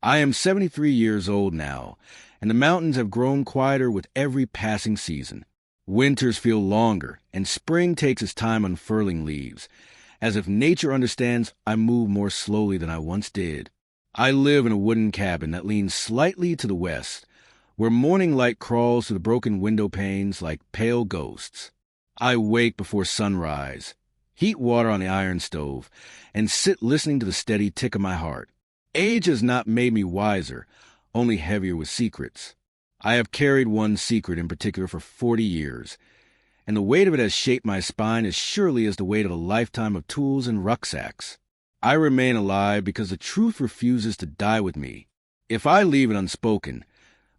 I am 73 years old now, and the mountains have grown quieter with every passing season. Winters feel longer, and spring takes its time unfurling leaves. As if nature understands, I move more slowly than I once did. I live in a wooden cabin that leans slightly to the west, where morning light crawls through the broken window panes like pale ghosts. I wake before sunrise, heat water on the iron stove, and sit listening to the steady tick of my heart. Age has not made me wiser, only heavier with secrets. I have carried one secret in particular for 40 years, and the weight of it has shaped my spine as surely as the weight of a lifetime of tools and rucksacks. I remain alive because the truth refuses to die with me. If I leave it unspoken,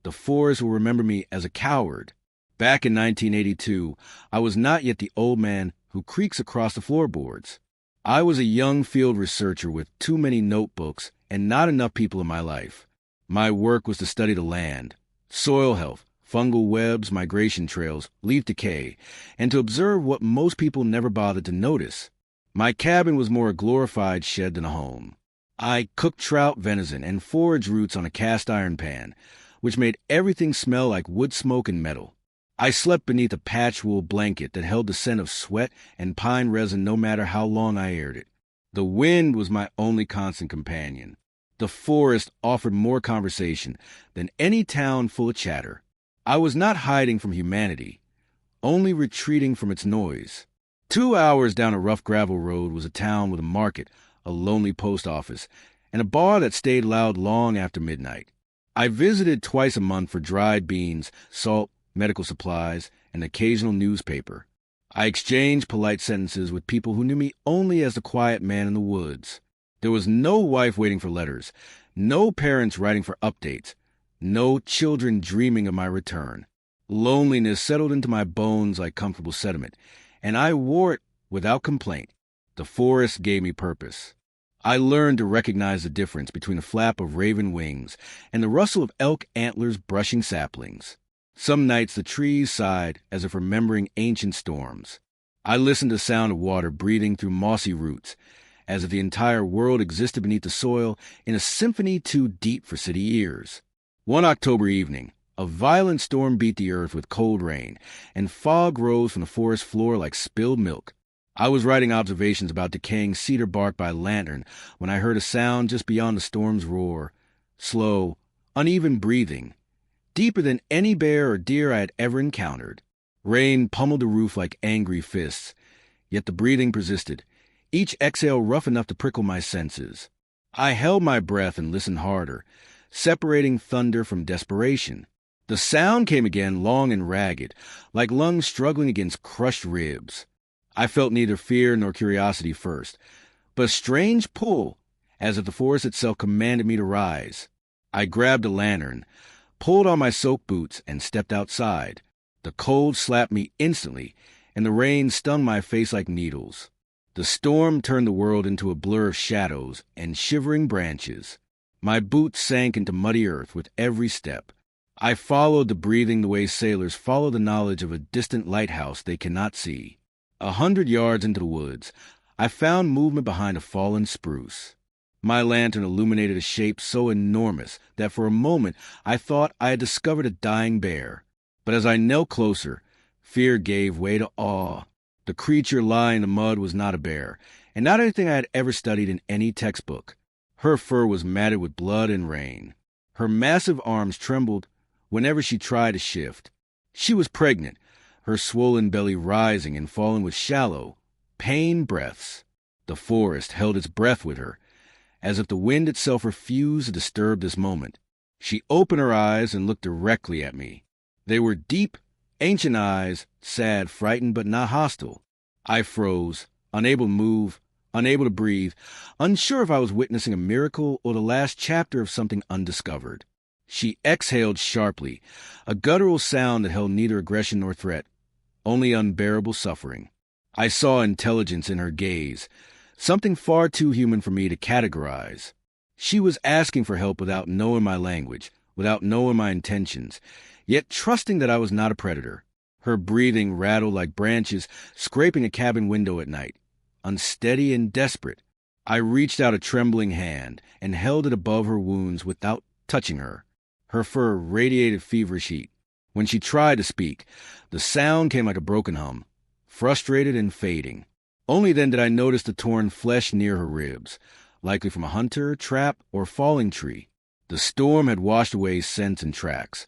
the forest will remember me as a coward. Back in 1982, I was not yet the old man who creaks across the floorboards. I was a young field researcher with too many notebooks and not enough people in my life. My work was to study the land, soil health, fungal webs, migration trails, leaf decay, and to observe what most people never bothered to notice. My cabin was more a glorified shed than a home. I cooked trout venison and foraged roots on a cast iron pan, which made everything smell like wood smoke and metal. I slept beneath a patchwool blanket that held the scent of sweat and pine resin no matter how long I aired it. The wind was my only constant companion. The forest offered more conversation than any town full of chatter. I was not hiding from humanity, only retreating from its noise. 2 hours down a rough gravel road was a town with a market, a lonely post office, and a bar that stayed loud long after midnight. I visited twice a month for dried beans, salt, medical supplies, and an occasional newspaper. I exchanged polite sentences with people who knew me only as the quiet man in the woods. There was no wife waiting for letters, no parents writing for updates, no children dreaming of my return. Loneliness settled into my bones like comfortable sediment, and I wore it without complaint. The forest gave me purpose. I learned to recognize the difference between the flap of raven wings and the rustle of elk antlers brushing saplings. Some nights the trees sighed as if remembering ancient storms. I listened to the sound of water breathing through mossy roots, as if the entire world existed beneath the soil in a symphony too deep for city ears. One October evening, a violent storm beat the earth with cold rain, and fog rose from the forest floor like spilled milk. I was writing observations about decaying cedar bark by lantern when I heard a sound just beyond the storm's roar. Slow, uneven breathing, deeper than any bear or deer I had ever encountered. Rain pummeled the roof like angry fists, yet the breathing persisted, each exhale rough enough to prickle my senses. I held my breath and listened harder, separating thunder from desperation. The sound came again, long and ragged, like lungs struggling against crushed ribs. I felt neither fear nor curiosity first, but a strange pull, as if the forest itself commanded me to rise. I grabbed a lantern, pulled on my soaked boots, and stepped outside. The cold slapped me instantly, and the rain stung my face like needles. The storm turned the world into a blur of shadows and shivering branches. My boots sank into muddy earth with every step. I followed the breathing the way sailors follow the knowledge of a distant lighthouse they cannot see. 100 yards into the woods, I found movement behind a fallen spruce. My lantern illuminated a shape so enormous that for a moment I thought I had discovered a dying bear. But as I knelt closer, fear gave way to awe. The creature lying in the mud was not a bear, and not anything I had ever studied in any textbook. Her fur was matted with blood and rain. Her massive arms trembled whenever she tried to shift. She was pregnant, her swollen belly rising and falling with shallow, pained breaths. The forest held its breath with her, as if the wind itself refused to disturb this moment. She opened her eyes and looked directly at me. They were deep, ancient eyes, sad, frightened, but not hostile. I froze, unable to move, unable to breathe, unsure if I was witnessing a miracle or the last chapter of something undiscovered. She exhaled sharply, a guttural sound that held neither aggression nor threat, only unbearable suffering. I saw intelligence in her gaze, something far too human for me to categorize. She was asking for help without knowing my language, without knowing my intentions, yet trusting that I was not a predator. Her breathing rattled like branches scraping a cabin window at night, unsteady and desperate. I reached out a trembling hand and held it above her wounds without touching her. Her fur radiated feverish heat. When she tried to speak, the sound came like a broken hum, frustrated and fading. Only then did I notice the torn flesh near her ribs, likely from a hunter, trap, or falling tree. The storm had washed away scents and tracks,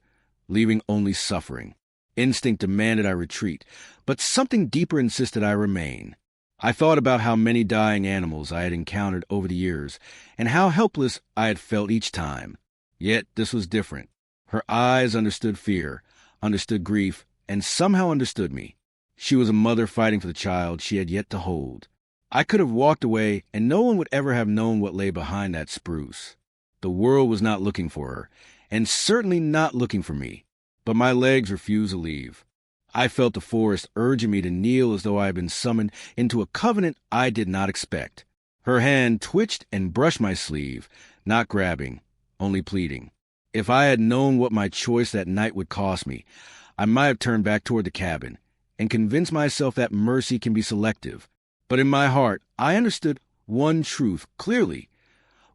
leaving only suffering. Instinct demanded I retreat, but something deeper insisted I remain. I thought about how many dying animals I had encountered over the years, and how helpless I had felt each time. Yet this was different. Her eyes understood fear, understood grief, and somehow understood me. She was a mother fighting for the child she had yet to hold. I could have walked away, and no one would ever have known what lay behind that spruce. The world was not looking for her, and certainly not looking for me. But my legs refused to leave. I felt the forest urging me to kneel as though I had been summoned into a covenant I did not expect. Her hand twitched and brushed my sleeve, not grabbing, only pleading. If I had known what my choice that night would cost me, I might have turned back toward the cabin and convinced myself that mercy can be selective. But in my heart, I understood one truth clearly.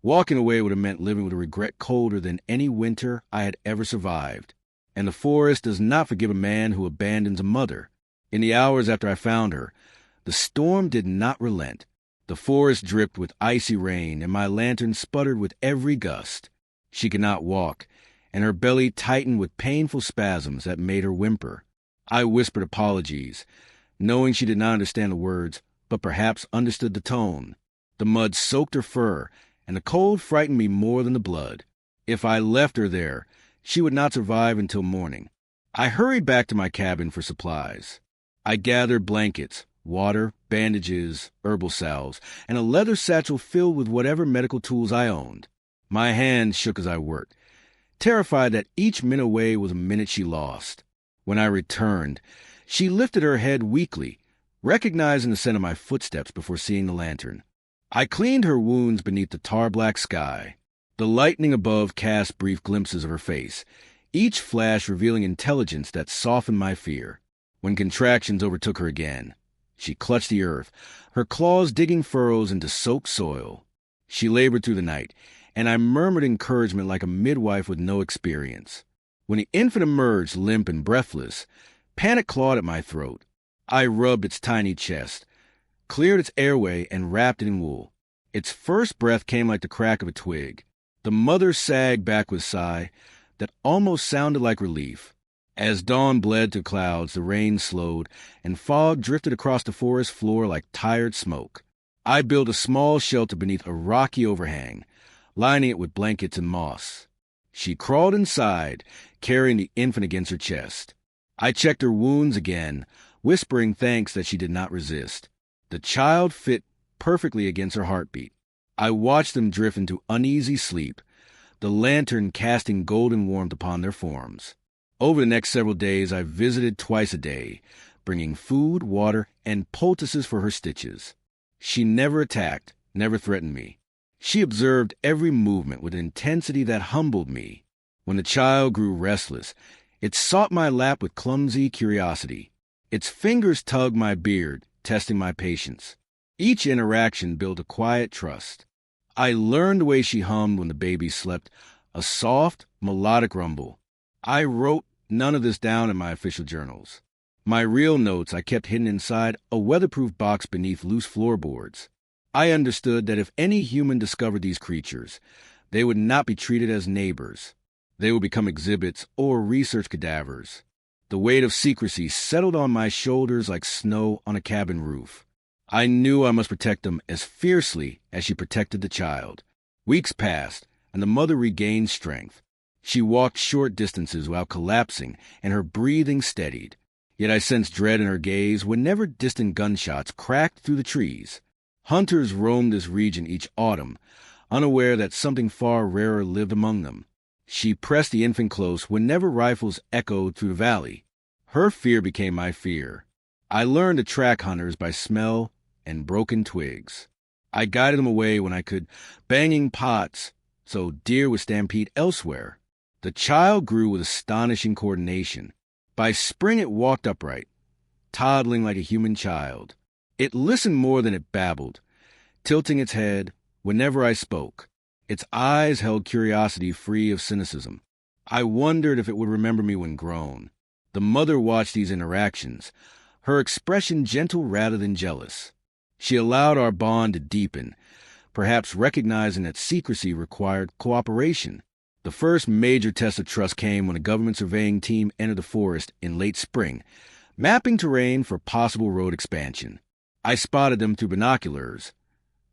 Walking away would have meant living with a regret colder than any winter I had ever survived. And the forest does not forgive a man who abandons a mother. In the hours after I found her, the storm did not relent. The forest dripped with icy rain, and my lantern sputtered with every gust. She could not walk, and her belly tightened with painful spasms that made her whimper. I whispered apologies, knowing she did not understand the words, but perhaps understood the tone. The mud soaked her fur, and the cold frightened me more than the blood. If I left her there, she would not survive until morning. I hurried back to my cabin for supplies. I gathered blankets, water, bandages, herbal salves, and a leather satchel filled with whatever medical tools I owned. My hands shook as I worked, terrified that each minute away was a minute she lost. When I returned, she lifted her head weakly, recognizing the scent of my footsteps before seeing the lantern. I cleaned her wounds beneath the tar-black sky. The lightning above cast brief glimpses of her face, each flash revealing intelligence that softened my fear. When contractions overtook her again, she clutched the earth, her claws digging furrows into soaked soil. She labored through the night, and I murmured encouragement like a midwife with no experience. When the infant emerged, limp and breathless, panic clawed at my throat. I rubbed its tiny chest, cleared its airway, and wrapped it in wool. Its first breath came like the crack of a twig. The mother sagged back with a sigh that almost sounded like relief. As dawn bled through clouds, the rain slowed, and fog drifted across the forest floor like tired smoke. I built a small shelter beneath a rocky overhang, lining it with blankets and moss. She crawled inside, carrying the infant against her chest. I checked her wounds again, whispering thanks that she did not resist. The child fit perfectly against her heartbeat. I watched them drift into uneasy sleep, the lantern casting golden warmth upon their forms. Over the next several days, I visited twice a day, bringing food, water, and poultices for her stitches. She never attacked, never threatened me. She observed every movement with an intensity that humbled me. When the child grew restless, it sought my lap with clumsy curiosity. Its fingers tugged my beard, testing my patience. Each interaction built a quiet trust. I learned the way she hummed when the baby slept, a soft, melodic rumble. I wrote none of this down in my official journals. My real notes I kept hidden inside a weatherproof box beneath loose floorboards. I understood that if any human discovered these creatures, they would not be treated as neighbors. They would become exhibits or research cadavers. The weight of secrecy settled on my shoulders like snow on a cabin roof. I knew I must protect them as fiercely as she protected the child. Weeks passed, and the mother regained strength. She walked short distances while collapsing, and her breathing steadied. Yet I sensed dread in her gaze whenever distant gunshots cracked through the trees. Hunters roamed this region each autumn, unaware that something far rarer lived among them. She pressed the infant close whenever rifles echoed through the valley. Her fear became my fear. I learned to track hunters by smell and broken twigs. I guided them away when I could, banging pots so deer would stampede elsewhere. The child grew with astonishing coordination. By spring it walked upright, toddling like a human child. It listened more than it babbled, tilting its head whenever I spoke. Its eyes held curiosity free of cynicism. I wondered if it would remember me when grown. The mother watched these interactions, her expression gentle rather than jealous. She allowed our bond to deepen, perhaps recognizing that secrecy required cooperation. The first major test of trust came when a government surveying team entered the forest in late spring, mapping terrain for possible road expansion. I spotted them through binoculars.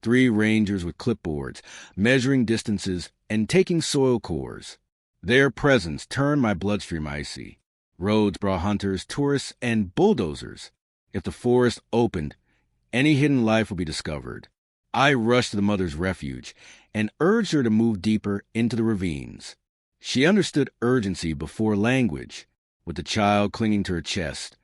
3 rangers with clipboards, measuring distances and taking soil cores. Their presence turned my bloodstream icy. Roads brought hunters, tourists, and bulldozers. If the forest opened, any hidden life would be discovered. I rushed to the mother's refuge and urged her to move deeper into the ravines. She understood urgency before language, with the child clinging to her chest.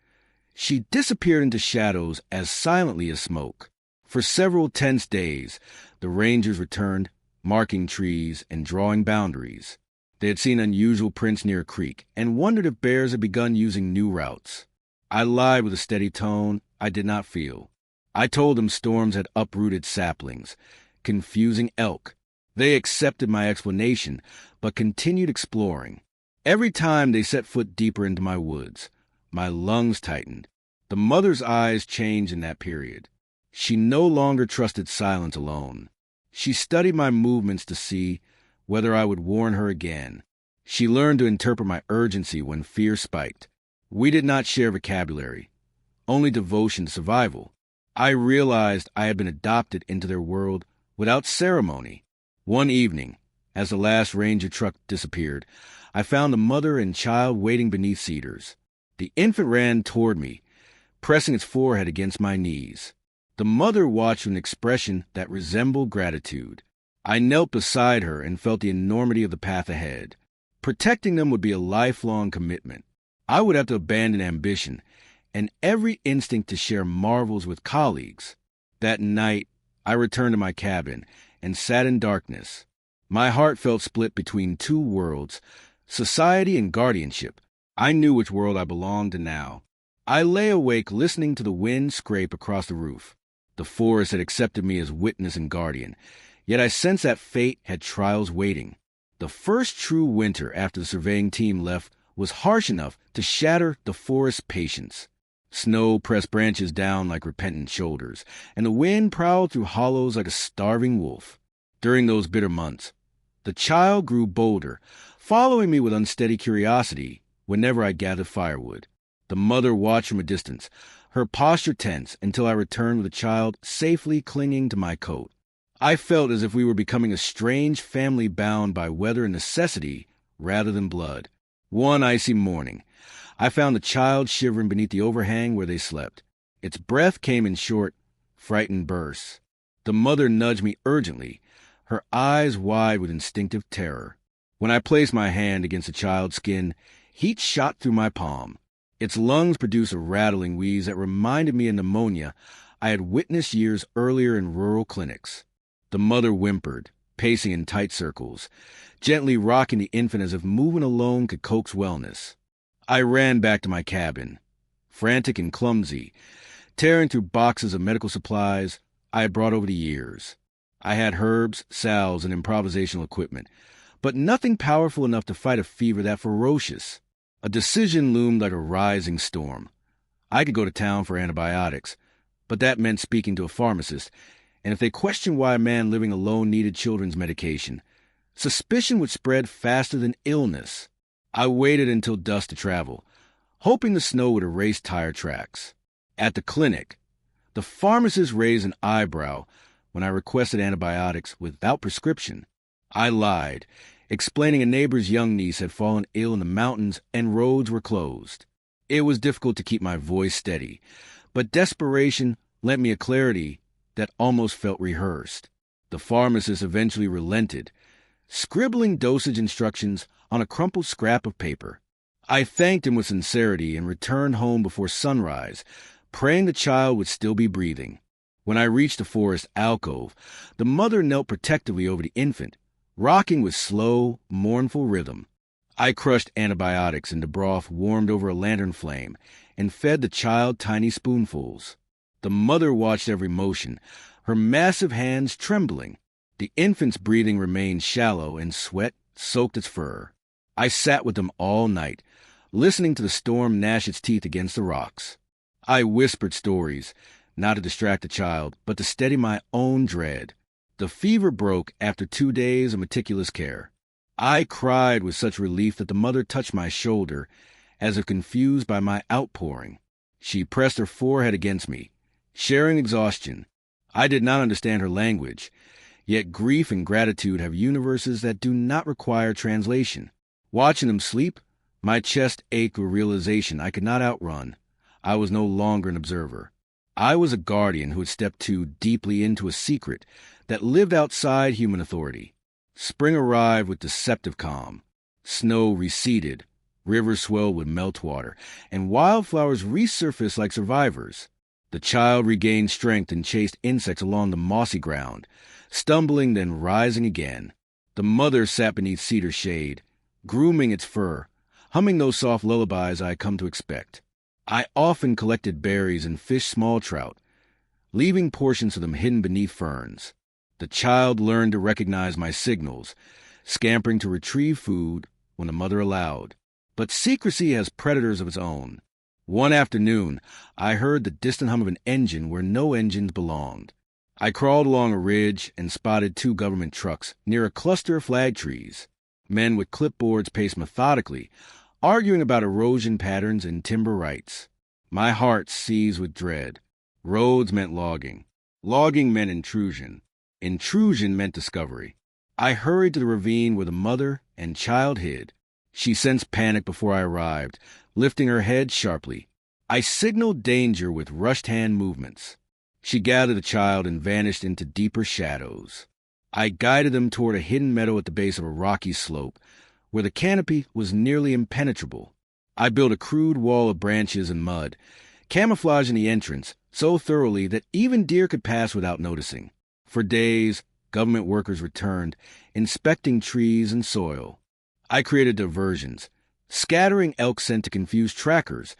She disappeared into shadows as silently as smoke. For several tense days, the rangers returned, marking trees and drawing boundaries. They had seen unusual prints near a creek and wondered if bears had begun using new routes. I lied with a steady tone I did not feel. I told them storms had uprooted saplings, confusing elk. They accepted my explanation, but continued exploring. Every time they set foot deeper into my woods, my lungs tightened. The mother's eyes changed in that period. She no longer trusted silence alone. She studied my movements to see whether I would warn her again. She learned to interpret my urgency when fear spiked. We did not share vocabulary, only devotion to survival. I realized I had been adopted into their world without ceremony. One evening, as the last ranger truck disappeared, I found the mother and child waiting beneath cedars. The infant ran toward me, pressing its forehead against my knees. The mother watched with an expression that resembled gratitude. I knelt beside her and felt the enormity of the path ahead. Protecting them would be a lifelong commitment. I would have to abandon ambition and every instinct to share marvels with colleagues. That night, I returned to my cabin and sat in darkness. My heart felt split between 2 worlds, society and guardianship. I knew which world I belonged to now. I lay awake listening to the wind scrape across the roof. The forest had accepted me as witness and guardian, yet I sensed that fate had trials waiting. The first true winter after the surveying team left was harsh enough to shatter the forest's patience. Snow pressed branches down like repentant shoulders, and the wind prowled through hollows like a starving wolf. During those bitter months, the child grew bolder, following me with unsteady curiosity whenever I gathered firewood. The mother watched from a distance, her posture tense until I returned with the child safely clinging to my coat. I felt as if we were becoming a strange family bound by weather and necessity rather than blood. One icy morning, I found the child shivering beneath the overhang where they slept. Its breath came in short, frightened bursts. The mother nudged me urgently, her eyes wide with instinctive terror. When I placed my hand against the child's skin, heat shot through my palm. Its lungs produced a rattling wheeze that reminded me of pneumonia I had witnessed years earlier in rural clinics. The mother whimpered, pacing in tight circles, gently rocking the infant as if moving alone could coax wellness. I ran back to my cabin, frantic and clumsy, tearing through boxes of medical supplies I had brought over the years. I had herbs, salves, and improvisational equipment, but nothing powerful enough to fight a fever that ferocious. A decision loomed like a rising storm. I could go to town for antibiotics, but that meant speaking to a pharmacist, and if they questioned why a man living alone needed children's medication, suspicion would spread faster than illness. I waited until dusk to travel, hoping the snow would erase tire tracks. At the clinic, the pharmacist raised an eyebrow when I requested antibiotics without prescription. I lied, explaining a neighbor's young niece had fallen ill in the mountains and roads were closed. It was difficult to keep my voice steady, but desperation lent me a clarity that almost felt rehearsed. The pharmacist eventually relented, scribbling dosage instructions on a crumpled scrap of paper. I thanked him with sincerity and returned home before sunrise, praying the child would still be breathing. When I reached the forest alcove, the mother knelt protectively over the infant, rocking with slow, mournful rhythm. I crushed antibiotics into broth warmed over a lantern flame and fed the child tiny spoonfuls. The mother watched every motion, her massive hands trembling. The infant's breathing remained shallow, and sweat soaked its fur. I sat with them all night, listening to the storm gnash its teeth against the rocks. I whispered stories, not to distract the child, but to steady my own dread. The fever broke after 2 days of meticulous care. I cried with such relief that the mother touched my shoulder, as if confused by my outpouring. She pressed her forehead against me, sharing exhaustion. I did not understand her language, yet grief and gratitude have universes that do not require translation. Watching them sleep, my chest ached with realization I could not outrun. I was no longer an observer. I was a guardian who had stepped too deeply into a secret that lived outside human authority. Spring arrived with deceptive calm. Snow receded, rivers swelled with meltwater, and wildflowers resurfaced like survivors. The child regained strength and chased insects along the mossy ground, stumbling then rising again. The mother sat beneath cedar shade, grooming its fur, humming those soft lullabies I had come to expect. I often collected berries and fished small trout, leaving portions of them hidden beneath ferns. The child learned to recognize my signals, scampering to retrieve food when the mother allowed. But secrecy has predators of its own. One afternoon, I heard the distant hum of an engine where no engines belonged. I crawled along a ridge and spotted 2 government trucks near a cluster of flag trees. Men with clipboards paced methodically, arguing about erosion patterns and timber rights. My heart seized with dread. Roads meant logging. Logging meant intrusion. Intrusion meant discovery. I hurried to the ravine where the mother and child hid. She sensed panic before I arrived, lifting her head sharply. I signaled danger with rushed hand movements. She gathered the child and vanished into deeper shadows. I guided them toward a hidden meadow at the base of a rocky slope, where the canopy was nearly impenetrable. I built a crude wall of branches and mud, camouflaging the entrance so thoroughly that even deer could pass without noticing. For days, government workers returned, inspecting trees and soil. I created diversions, scattering elk scent to confuse trackers,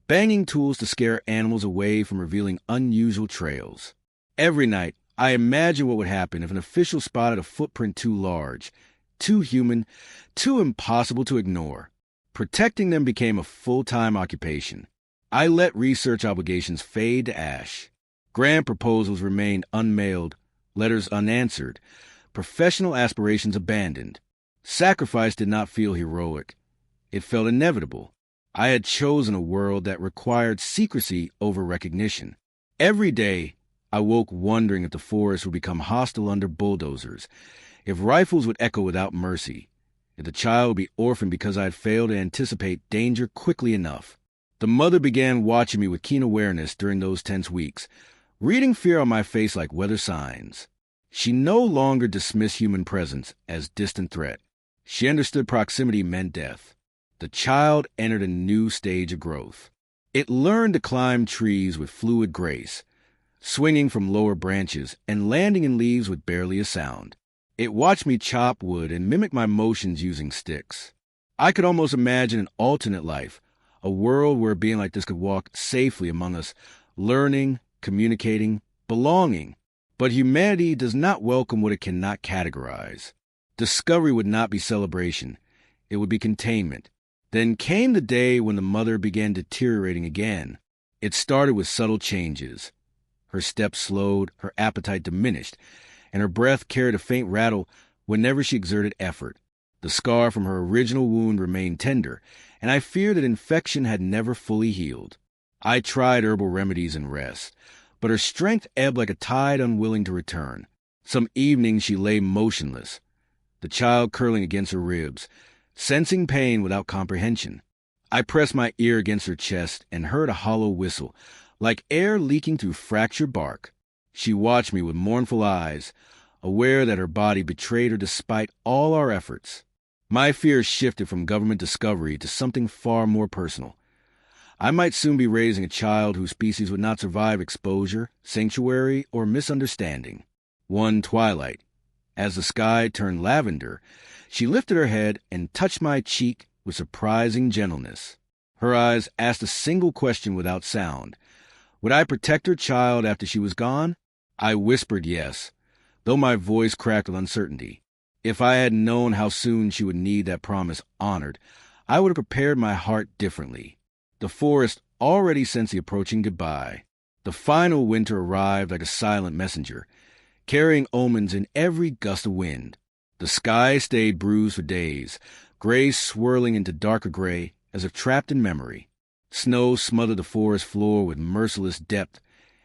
banging tools to scare animals away from revealing unusual trails. Every night, I imagined what would happen if an official spotted a footprint too large, too human, too impossible to ignore. Protecting them became a full-time occupation. I let research obligations fade to ash. Grant proposals remained unmailed, letters unanswered, professional aspirations abandoned. Sacrifice did not feel heroic. It felt inevitable. I had chosen a world that required secrecy over recognition. Every day, I woke wondering if the forest would become hostile under bulldozers, if rifles would echo without mercy, if the child would be orphaned because I had failed to anticipate danger quickly enough. The mother began watching me with keen awareness during those tense weeks, reading fear on my face like weather signs. She no longer dismissed human presence as distant threat. She understood proximity meant death. The child entered a new stage of growth. It learned to climb trees with fluid grace, swinging from lower branches and landing in leaves with barely a sound. It watched me chop wood and mimic my motions using sticks. I could almost imagine an alternate life, a world where a being like this could walk safely among us, learning, communicating, belonging. But humanity does not welcome what it cannot categorize. Discovery would not be celebration. It would be containment. Then came the day when the mother began deteriorating again. It started with subtle changes. Her steps slowed, her appetite diminished, and her breath carried a faint rattle whenever she exerted effort. The scar from her original wound remained tender, and I feared that infection had never fully healed. I tried herbal remedies and rest, but her strength ebbed like a tide unwilling to return. Some evenings she lay motionless, the child curling against her ribs, sensing pain without comprehension. I pressed my ear against her chest and heard a hollow whistle, like air leaking through fractured bark. She watched me with mournful eyes, aware that her body betrayed her despite all our efforts. My fears shifted from government discovery to something far more personal. I might soon be raising a child whose species would not survive exposure, sanctuary, or misunderstanding. One twilight, as the sky turned lavender, she lifted her head and touched my cheek with surprising gentleness. Her eyes asked a single question without sound. Would I protect her child after she was gone? I whispered yes, though my voice cracked with uncertainty. If I had known how soon she would need that promise honored, I would have prepared my heart differently. The forest already sensed the approaching goodbye. The final winter arrived like a silent messenger, carrying omens in every gust of wind. The sky stayed bruised for days, gray swirling into darker gray as if trapped in memory. Snow smothered the forest floor with merciless depth,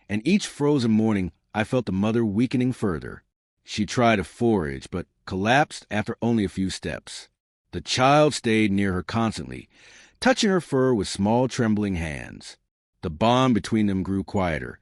and each frozen morning I felt the mother weakening further. She tried to forage, but collapsed after only a few steps. The child stayed near her constantly, touching her fur with small trembling hands. The bond between them grew quieter,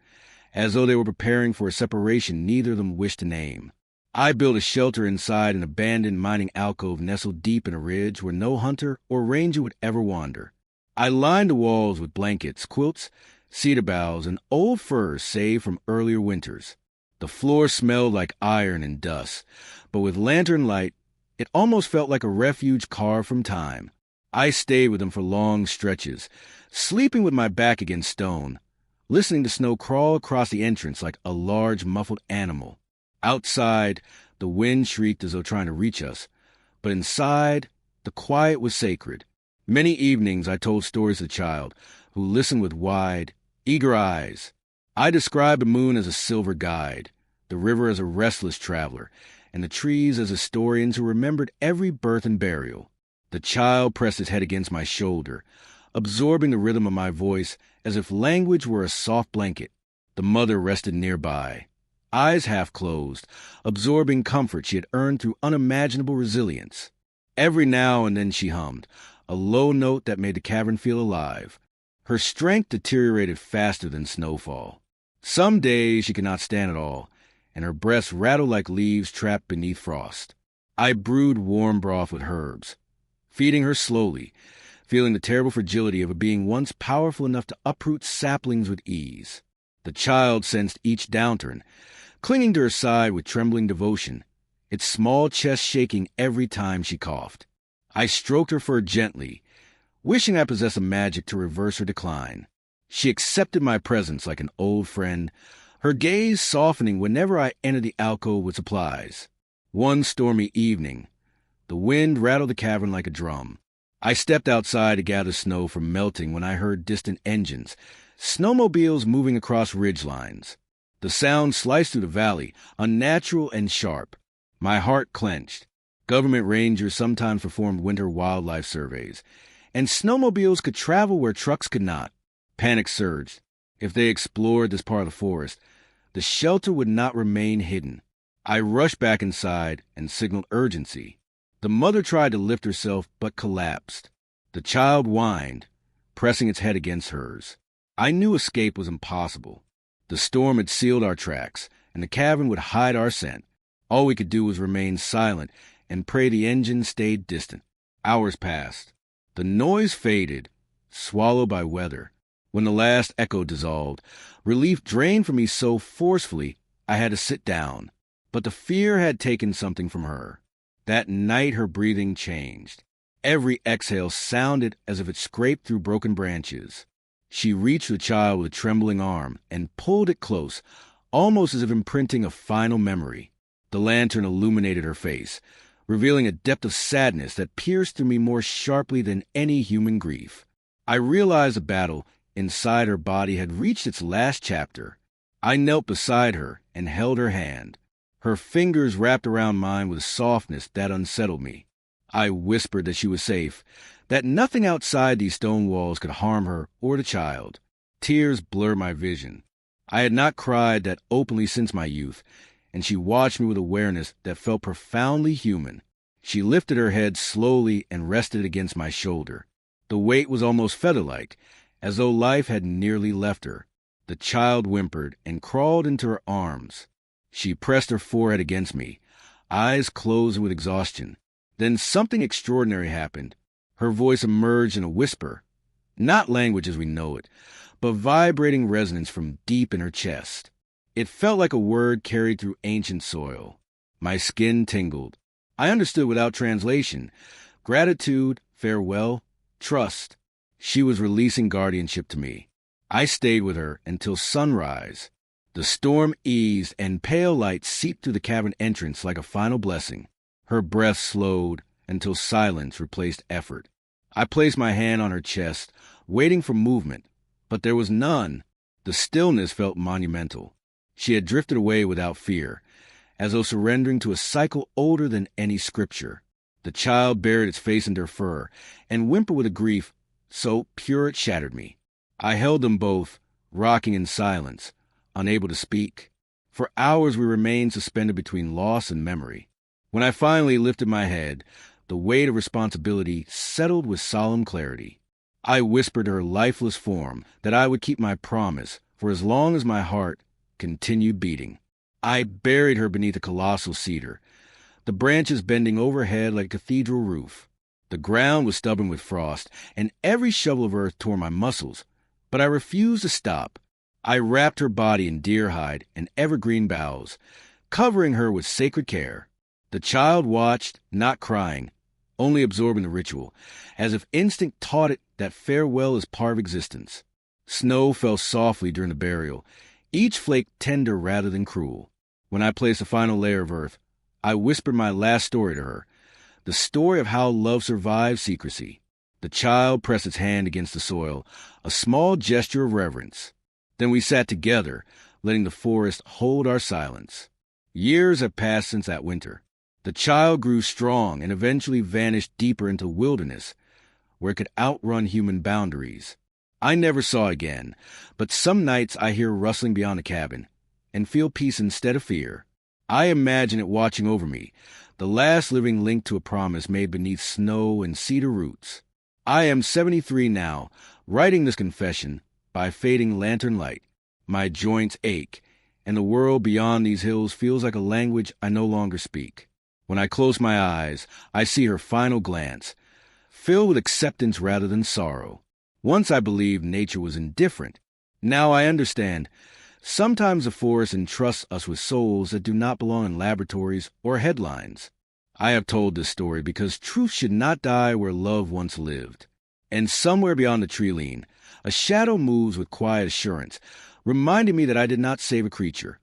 as though they were preparing for a separation neither of them wished to name. I built a shelter inside an abandoned mining alcove nestled deep in a ridge where no hunter or ranger would ever wander. I lined the walls with blankets, quilts, cedar boughs, and old furs saved from earlier winters. The floor smelled like iron and dust, but with lantern light, it almost felt like a refuge carved from time. I stayed with them for long stretches, sleeping with my back against stone, listening to snow crawl across the entrance like a large muffled animal. Outside, the wind shrieked as though trying to reach us, but inside, the quiet was sacred. Many evenings I told stories to the child, who listened with wide, eager eyes. I described the moon as a silver guide, the river as a restless traveler, and the trees as historians who remembered every birth and burial. The child pressed his head against my shoulder, absorbing the rhythm of my voice as if language were a soft blanket. The mother rested nearby, eyes half closed, absorbing comfort she had earned through unimaginable resilience. Every now and then she hummed, a low note that made the cavern feel alive. Her strength deteriorated faster than snowfall. Some days she could not stand at all, and her breasts rattled like leaves trapped beneath frost. I brewed warm broth with herbs, feeding her slowly, feeling the terrible fragility of a being once powerful enough to uproot saplings with ease. The child sensed each downturn, clinging to her side with trembling devotion, its small chest shaking every time she coughed. I stroked her fur gently, wishing I possessed a magic to reverse her decline. She accepted my presence like an old friend, her gaze softening whenever I entered the alcove with supplies. One stormy evening, the wind rattled the cavern like a drum. I stepped outside to gather snow from melting when I heard distant engines, snowmobiles moving across ridge lines. The sound sliced through the valley, unnatural and sharp. My heart clenched. Government rangers sometimes performed winter wildlife surveys, and snowmobiles could travel where trucks could not. Panic surged. If they explored this part of the forest, the shelter would not remain hidden. I rushed back inside and signaled urgency. The mother tried to lift herself but collapsed. The child whined, pressing its head against hers. I knew escape was impossible. The storm had sealed our tracks, and the cavern would hide our scent. All we could do was remain silent and pray the engine stayed distant. Hours passed. The noise faded, swallowed by weather. When the last echo dissolved, relief drained from me so forcefully I had to sit down. But the fear had taken something from her. That night her breathing changed. Every exhale sounded as if it scraped through broken branches. She reached the child with a trembling arm and pulled it close, almost as if imprinting a final memory. The lantern illuminated her face, revealing a depth of sadness that pierced through me more sharply than any human grief. I realized the battle inside her body had reached its last chapter. I knelt beside her and held her hand. Her fingers wrapped around mine with a softness that unsettled me. I whispered that she was safe, that nothing outside these stone walls could harm her or the child. Tears blurred my vision. I had not cried that openly since my youth, and she watched me with awareness that felt profoundly human. She lifted her head slowly and rested against my shoulder. The weight was almost feather-like, as though life had nearly left her. The child whimpered and crawled into her arms. She pressed her forehead against me, eyes closed with exhaustion. Then something extraordinary happened. Her voice emerged in a whisper, not language as we know it, but vibrating resonance from deep in her chest. It felt like a word carried through ancient soil. My skin tingled. I understood without translation. Gratitude, farewell, trust. She was releasing guardianship to me. I stayed with her until sunrise. The storm eased, and pale light seeped through the cavern entrance like a final blessing. Her breath slowed until silence replaced effort. I placed my hand on her chest, waiting for movement, but there was none. The stillness felt monumental. She had drifted away without fear, as though surrendering to a cycle older than any scripture. The child buried its face in her fur and whimpered with a grief so pure it shattered me. I held them both, rocking in silence, unable to speak. For hours we remained suspended between loss and memory. When I finally lifted my head, the weight of responsibility settled with solemn clarity. I whispered to her lifeless form that I would keep my promise for as long as my heart continued beating. I buried her beneath a colossal cedar, the branches bending overhead like a cathedral roof. The ground was stubborn with frost, and every shovel of earth tore my muscles, but I refused to stop. I wrapped her body in deer hide and evergreen boughs, covering her with sacred care. The child watched, not crying, only absorbing the ritual, as if instinct taught it that farewell is part of existence. Snow fell softly during the burial, each flake tender rather than cruel. When I placed a final layer of earth, I whispered my last story to her, the story of how love survives secrecy. The child pressed its hand against the soil, a small gesture of reverence. Then we sat together, letting the forest hold our silence. Years have passed since that winter. The child grew strong and eventually vanished deeper into wilderness, where it could outrun human boundaries. I never saw again, but some nights I hear rustling beyond the cabin and feel peace instead of fear. I imagine it watching over me, the last living link to a promise made beneath snow and cedar roots. I am 73 now, writing this confession by fading lantern light. My joints ache, and the world beyond these hills feels like a language I no longer speak. When I close my eyes, I see her final glance, filled with acceptance rather than sorrow. Once I believed nature was indifferent. Now I understand. Sometimes the forest entrusts us with souls that do not belong in laboratories or headlines. I have told this story because truth should not die where love once lived. And somewhere beyond the tree-line, a shadow moves with quiet assurance, reminding me that I did not save a creature.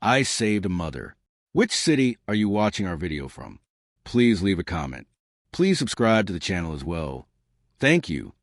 I saved a mother. Which city are you watching our video from? Please leave a comment. Please subscribe to the channel as well. Thank you.